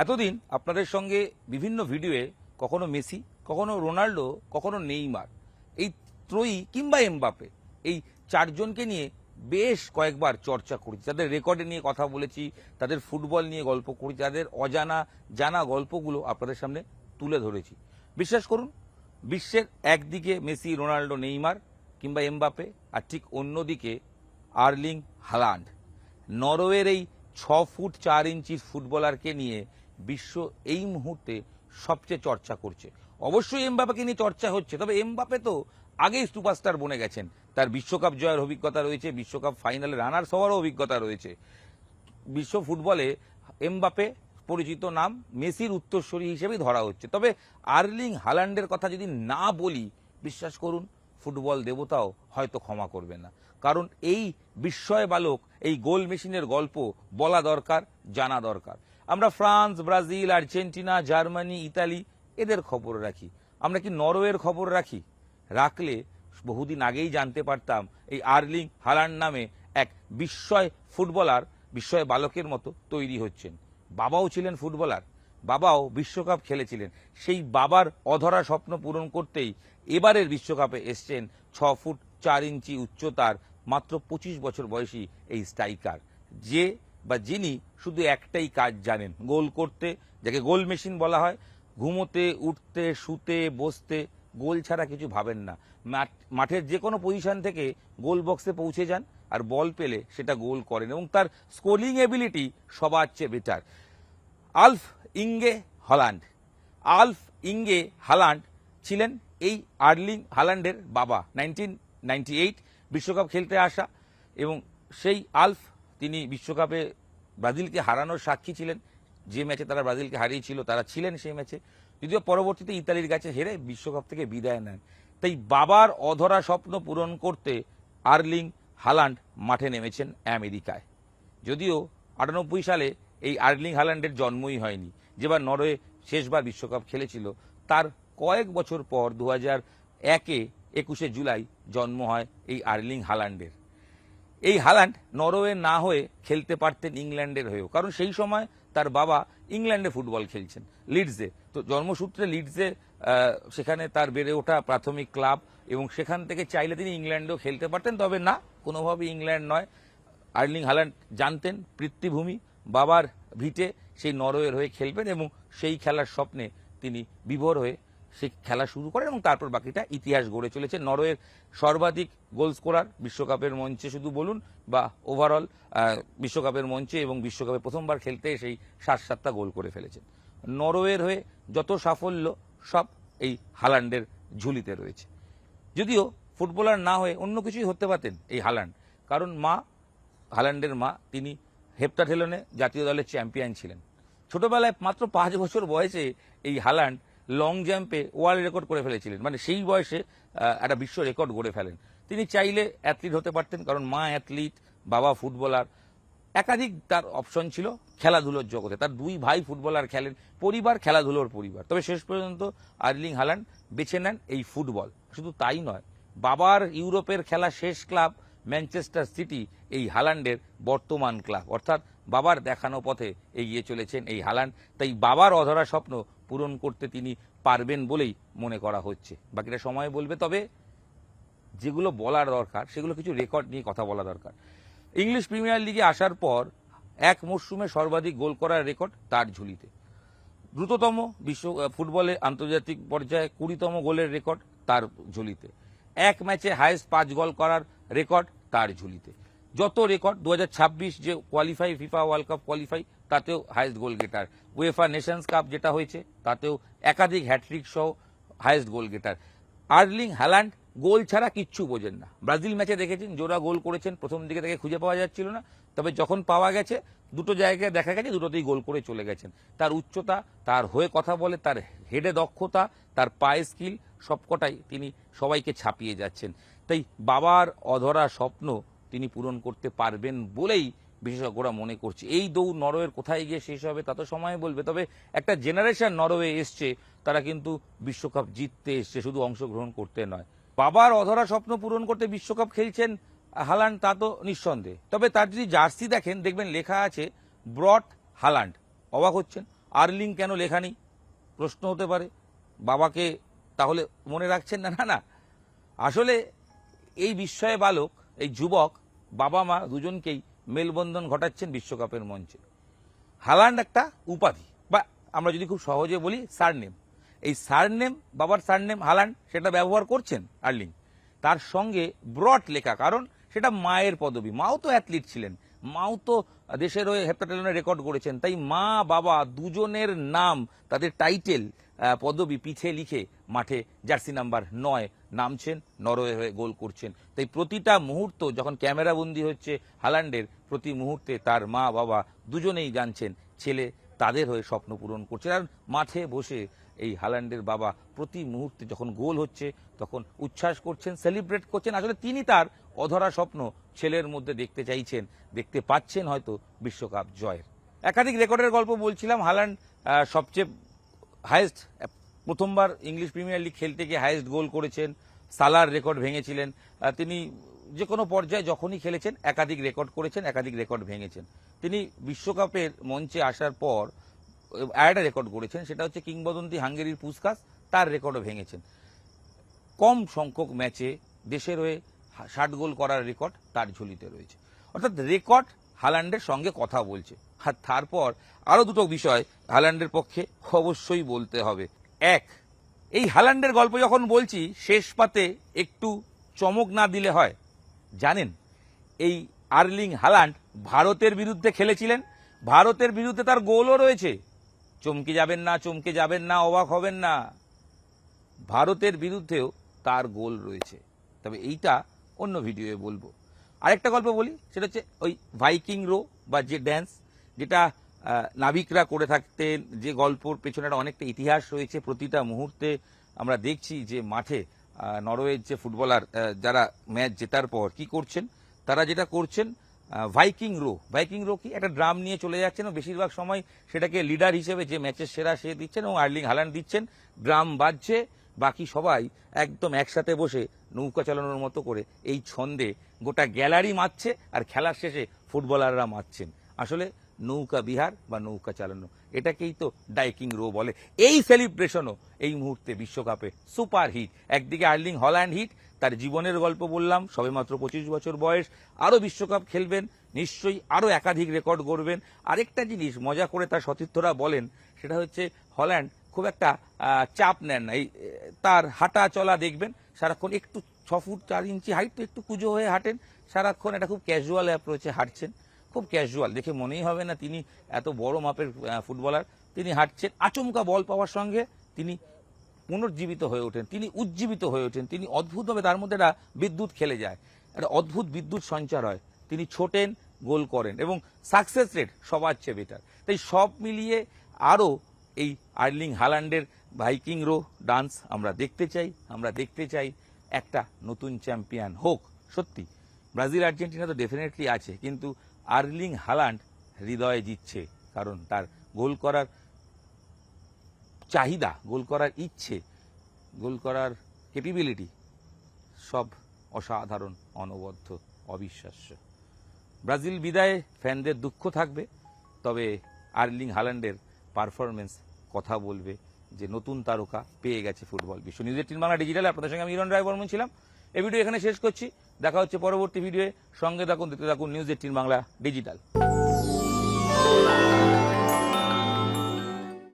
এতদিন আপনাদের সঙ্গে বিভিন্ন ভিডিওয়ে কখনো মেসি, কখনো রোনাল্ডো, কখনো নেইমার, এই ত্রয়ী কিংবা এমবাপে, এই চারজনকে নিয়ে বেশ কয়েকবার চর্চা করেছি। তাদের রেকর্ডে নিয়ে কথা বলেছি, তাদের ফুটবল নিয়ে গল্প করেছি, তাদের অজানা জানা গল্পগুলো আপনাদের সামনে তুলে ধরেছি। বিশ্বাস করুন, বিশ্বের একদিকে মেসি, রোনাল্ডো, নেইমার কিংবা এমবাপে, আর ঠিক অন্যদিকে আর্লিং হালান্ড। নরওয়ের এই 6 ফুট 4 ইঞ্চির ফুটবলারকে নিয়ে বিশ্ব এই মুহূর্তে সবচেয়ে চর্চা করছে। অবশ্যই এমবাপেকে নিয়ে চর্চা হচ্ছে, তবে এমবাপে তো আগেই সুপারস্টার বনে গেছেন। তার বিশ্বকাপ জয়ের অভিজ্ঞতা রয়েছে, বিশ্বকাপ ফাইনালে রানার্স হওয়ারও অভিজ্ঞতা রয়েছে। বিশ্ব ফুটবলে এমবাপে পরিচিত নাম, মেসির উত্তরসূরি হিসেবেই ধরা হচ্ছে। তবে আর্লিং হালান্ডের কথা যদি না বলি, বিশ্বাস করুন ফুটবল দেবতাও হয়তো ক্ষমা করবে না। কারণ এই বিস্ময় বালক, এই গোল মেশিনের গল্প বলা দরকার, জানা দরকার। আমরা France, Brazil, Argentina, Germany, Italy এদের খবর রাখি, আমরা কি নরওয়ের খবর রাখি? রাখলে বহুদিন আগেই জানতে পারতাম এই আর্লিং হালান্ড নামে এক বিস্ময় ফুটবলার বিস্ময় বালকের মতো তৈরি হচ্ছেন। বাবাও ছিলেন ফুটবলার, বাবাও বিশ্বকাপ খেলেছিলেন। সেই বাবার অধরা স্বপ্ন পূরণ করতেই এবারের বিশ্বকাপে এসছেন 6 ফুট 4 ইঞ্চি উচ্চতার মাত্র 25 বছর বয়সী এই স্ট্রাইকার, যে বা যিনি শুধু একটাই কাজ জানেন, গোল করতে, যাকে গোল মেশিন বলা হয়। ঘুমোতে, উঠতে, শুতে, বসতে গোল ছাড়া কিছু ভাবেন না। মাঠের যে কোনো পজিশন থেকে গোল বক্সে পৌঁছে যান, আর বল পেলে সেটা গোল করেন, এবং তার স্কোরিং এবিলিটি সবার চেয়ে বেটার। আলফ ইঙ্গে হল্যান্ড। আলফ ইঙ্গে হালান্ড ছিলেন এই আর্লিং হালান্ডের বাবা। 1998 বিশ্বকাপ খেলতে আসা, এবং সেই আলফ তিনি বিশ্বকাপে ব্রাজিলকে হারানোর সাক্ষী ছিলেন। যে ম্যাচে তারা ব্রাজিলকে হারিয়েছিল, তারা ছিলেন সেই ম্যাচে, যদিও পরবর্তীতে ইতালির কাছে হেরে বিশ্বকাপ থেকে বিদায় নেন। তাই বাবার অধরা স্বপ্ন পূরণ করতে আর্লিং হালান্ড মাঠে নেমেছেন আমেরিকায়। যদিও 98 সালে এই আর্লিং হালান্ডের জন্মই হয়নি। যেবার নরওয়ে শেষবার বিশ্বকাপ খেলেছিল, তার কয়েক বছর পর 2001-এ 21শে জুলাই জন্ম হয় এই আর্লিং হালান্ডের। এই হালান্ড নরওয়ে না হয়ে খেলতে পারতেন ইংল্যান্ডের হয়েও, কারণ সেই সময় তার বাবা ইংল্যান্ডে ফুটবল খেলছেন, লিডসে। তো জন্মসূত্রে লিডসে সেখানে তার বেড়ে ওঠা প্রাথমিক ক্লাব, এবং সেখান থেকে চাইলে তিনি ইংল্যান্ডেও খেলতে পারতেন। তবে না, কোনোভাবেই ইংল্যান্ড নয়। আর্লিং হালান্ড জানতেন পিতৃভূমি, বাবার ভিটে সেই নরওয়ের হয়ে খেলবেন, এবং সেই খেলার স্বপ্নে তিনি বিভোর হয়ে সে খেলা শুরু করেন, এবং তারপর বাকিটা ইতিহাস গড়ে চলেছে। নরওয়ের সর্বাধিক গোল স্কোরার বিশ্বকাপের মঞ্চে শুধু বলুন, বা ওভারঅল বিশ্বকাপের মঞ্চে, এবং বিশ্বকাপে প্রথমবার খেলতে সেই 7-7টা গোল করে ফেলেছেন। নরওয়ের হয়ে যত সাফল্য সব এই হালান্ডের ঝুলিতে রয়েছে। যদিও ফুটবলার না হয়ে অন্য কিছুই হতে পারতেন এই হালান্ড, কারণ মা, হালান্ডের মা, তিনি হেপ্টাথেলনে জাতীয় দলের চ্যাম্পিয়ন ছিলেন। ছোটবেলায় মাত্র 5 বছর বয়সে এই হালান্ড লং জাম্পে ওয়ার্ল্ড রেকর্ড করে ফেলেছিলেন, মানে সেই বয়সে একটা বিশ্ব রেকর্ড গড়ে ফেলেন। তিনি চাইলে অ্যাথলিট হতে পারতেন, কারণ মা অ্যাথলিট, বাবা ফুটবলার। একাধিক তার অপশন ছিল খেলাধুলোর জগতে। তার 2 ভাই ফুটবলার খেলেন, পরিবার খেলাধুলোর পরিবার। তবে শেষ পর্যন্ত আর্লিং হালান্ড বেছে নেন এই ফুটবল। শুধু তাই নয়, বাবার ইউরোপের খেলা শেষ ক্লাব ম্যানচেস্টার সিটি এই হালান্ডের বর্তমান ক্লাব, অর্থাৎ বাবার দেখানো পথে এগিয়ে চলেছেন এই হালান্ড। তাই বাবার অধরা স্বপ্ন পূরণ করতে তিনি পারবেন বলেই মনে করা হচ্ছে। বাকিটা সময় বলবে। তবে যেগুলো বলার দরকার, সেগুলো কিছু রেকর্ড নিয়ে কথা বলা দরকার। ইংলিশ প্রিমিয়ার লিগে আসার পর এক মরশুমে সর্বাধিক গোল করার রেকর্ড তার ঝুলিতে। দ্রুততম বিশ্ব ফুটবলে আন্তর্জাতিক পর্যায়ে 20তম গোলের রেকর্ড তার ঝুলিতে। এক ম্যাচে হাইয়েস্ট 5 গোল করার রেকর্ড তার ঝুলিতে। যত রেকর্ড, 2026 যে qualify, FIFA world cup qualify, তাতেও হাইয়েস্ট গোল গেটার। উয়েফা নেশনস কাপ যেটা হয়েছে, তাতেও একাধিক হ্যাট্রিক সহ হাইয়েস্ট গোল গেটার। আর্লিং হালান্ড গোল ছাড়া কিচ্ছু বোঝেন না। ব্রাজিল ম্যাচে দেখেছেন জোড়া গোল করেছেন, প্রথম দিকে তাকে খুঁজে পাওয়া যাচ্ছিল না, তবে যখন পাওয়া গেছে, 2টো জায়গায় দেখা গেছে, 2টোতেই গোল করে চলে গেছেন। তার উচ্চতা, তার হয়ে কথা বলে, তার হেডে দক্ষতা, তার পায়ে স্কিল, সবকটাই তিনি সবাইকে ছাপিয়ে যাচ্ছেন। তাই বাবার অধরা স্বপ্ন তিনি পূরণ করতে পারবেন বলেই বিশেষজ্ঞরা মনে করছে। এই দৌড় নরওয়ের কোথায় গিয়ে শেষ হবে তা তো সময় বলবে। তবে একটা জেনারেশন নরওয়ে এসছে, তারা কিন্তু বিশ্বকাপ জিততে এসছে, শুধু অংশগ্রহণ করতে নয়। বাবার অধরা স্বপ্ন পূরণ করতে বিশ্বকাপ খেলছেন হালান্ড, তা তো নিঃসন্দেহে। তবে তার যদি জার্সি দেখেন, দেখবেন লেখা আছে ব্রট হালান্ড। অবাক হচ্ছেন? আর্লিং কেন লেখা নেই প্রশ্ন হতে পারে। বাবাকে তাহলে মনে রাখছেন না? না না, আসলে এই বিস্ময়ে বালক, এই যুবক, বাবা মা দুজনকেই মেলবন্ধন ঘটাচ্ছেন বিশ্বকাপের মঞ্চে। হালান্ড একটা উপাধি, বা আমরা যদি খুব সহজে বলি সারনেম। এই সারনেম, বাবার সারনেম হালান্ড, সেটা ব্যবহার করছেন আর্লিং। তার সঙ্গে ব্রট লেখা, কারণ সেটা মায়ের পদবি। মাও তো অ্যাথলিট ছিলেন, মাও তো দেশের হয়ে হেপ্টাথলনে রেকর্ড করেছেন। তাই মা বাবা দুজনের নাম, তাদের টাইটেল, পদবি পিঠে লিখে মাঠে জার্সি নাম্বার 9 নামছেন, নরওয়ে হয়ে গোল করছেন। তাই প্রতিটা মুহূর্ত যখন ক্যামেরাবন্দি হচ্ছে হালান্ডের, প্রতি মুহূর্তে তার মা বাবা দুজনেই জানছেন ছেলে তাদের হয়ে স্বপ্ন পূরণ করছে। আর মাঠে বসে এই হালান্ডের বাবা প্রতি মুহূর্তে যখন গোল হচ্ছে তখন উচ্ছ্বাস করছেন, সেলিব্রেট করছেন। আসলে তিনি তার অধরা স্বপ্ন ছেলের মধ্যে দেখতে চাইছেন, দেখতে পাচ্ছেন হয়তো বিশ্বকাপ জয়ের। একাধিক রেকর্ডের গল্প বলছিলাম। হালান্ড সবচেয়ে হাইয়েস্ট, প্রথমবার ইংলিশ প্রিমিয়ার লিগ খেলতে গিয়ে হাইয়েস্ট গোল করেছেন। সালার রেকর্ড ভেঙেছিলেন। তিনি যে কোনো পর্যায়ে যখনই খেলেছেন একাধিক রেকর্ড করেছেন, একাধিক রেকর্ড ভেঙেছেন। তিনি বিশ্বকাপের মঞ্চে আসার পর আরেকটা রেকর্ড করেছেন, সেটা হচ্ছে কিংবদন্তি হাঙ্গেরির পুস্কাস, তার রেকর্ডও ভেঙেছেন। কম সংখ্যক ম্যাচে দেশের হয়ে 60 গোল করার রেকর্ড তার ঝুলিতে রয়েছে। অর্থাৎ রেকর্ড হালান্ডের সঙ্গে কথা বলছে। আর তারপর আরো দুটো বিষয় হালান্ডের পক্ষে অবশ্যই বলতে হবে। এক, এই হালান্ডের গল্প যখন বলছি, শেষ পাতে একটু চমক না দিলে হয়। জানেন, এই আর্লিং হালান্ড ভারতের বিরুদ্ধে খেলেছিলেন, ভারতের বিরুদ্ধে তার গোলও রয়েছে। চমকে যাবেন না, চমকে যাবেন না, অবাক হবেন না, ভারতের বিরুদ্ধেও তার গোল রয়েছে। তবে এইটা অন্য ভিডিওয়ে বলবো। আরেকটা গল্প বলি, সেটা হচ্ছে ওই ভাইকিং রো বা যে ড্যান্স, যেটা নাবিকরা করে থাকতেন, যে গল্পর পেছনে অনেকটা ইতিহাস রয়েছে। প্রতিটা মুহূর্তে আমরা দেখছি যে মাঠে নরওয়ের যে ফুটবলার যারা ম্যাচ জেতার পর কি করছেন, তারা যেটা করছেন ভাইকিং রো। ভাইকিং রো কি, একটা ড্রাম নিয়ে চলে যাচ্ছেন, বেশিরভাগ সময় সেটাকে লিডার হিসেবে যে ম্যাচের সেরা সে দিচ্ছেন এবং আর্লিং হালান্ড দিচ্ছেন। ড্রাম বাজছে, বাকি সবাই একদম একসাথে বসে নৌকা চালানোর মতো করে এই ছন্দে গোটা গ্যালারি মারছে, আর খেলার শেষে ফুটবলাররা মারছেন। আসলে নৌকা বিহার বা নৌকা চালানো, এটাকেই তো ডাইকিং রো বলে। এই সেলিব্রেশনও এই মুহূর্তে বিশ্বকাপে সুপার হিট। একদিকে আর্লিং হল্যান্ড হিট, তার জীবনের গল্প বললাম, সবেমাত্র 25 বছর বয়স, আরো বিশ্বকাপ খেলবেন, নিশ্চয়ই আরো একাধিক রেকর্ড গড়বেন। আরেকটা জিনিস মজা করে তার সতীর্থরা বলেন, সেটা হচ্ছে হল্যান্ড খুব একটা চাপ নেন না। এই তার হাঁটা চলা দেখবেন সারাক্ষণ একটু 6 ফুট 4 ইঞ্চি হাইট, তো একটু কুজো হয়ে হাঁটেন সারাক্ষণ, এটা খুব ক্যাজুয়াল অ্যাপ্রোচে হাঁটছেন, খুব ক্যাজুয়াল, দেখে মনেই হবে না তিনি এত বড় মাপের ফুটবলার। তিনি হাঁটছেন, আচমকা বল পাওয়ার সঙ্গে তিনি পুনর্জীবিত হয়ে ওঠেন, তিনি উজ্জীবিত হয়ে ওঠেন, তিনি অদ্ভুতভাবে, তার মধ্যে একটা বিদ্যুৎ খেলে যায়, একটা অদ্ভুত বিদ্যুৎ সঞ্চার হয়, তিনি ছোটেন, গোল করেন এবং সাকসেস রেট সবার চেয়ে বেটার। তাই সব মিলিয়ে আরও এই আর্লিং হালান্ডের ভাইকিং রো ডান্স আমরা দেখতে চাই। আমরা দেখতে চাই একটা নতুন চ্যাম্পিয়ন হোক। সত্যি ব্রাজিল আর্জেন্টিনা তো ডেফিনেটলি আছে, কিন্তু আর্লিং হালান্ড হৃদয়ে জিতছে, কারণ তার গোল করার চাহিদা, গোল করার ইচ্ছে, গোল করার ক্যাপাবিলিটি সব অসাধারণ, অনবদ্য, অবিশ্বাস্য। ব্রাজিল বিদায়ে ফ্যানদের দুঃখ থাকবে, তবে আর্লিং হালান্ডের পারফরমেন্স কথা বলবে যে নতুন তারকা পেয়ে গেছে ফুটবল বিশ্ব। নিউজ 18 বাংলা ডিজিটালে আপনাদের সঙ্গে আমি হিরণ রায় বর্মন ছিলাম। এই ভিডিও এখানে শেষ করছি, দেখা হচ্ছে পরবর্তী ভিডিওয়ে। সঙ্গে থাকুন, দেখতে থাকুন নিউজ 18 বাংলা ডিজিটাল।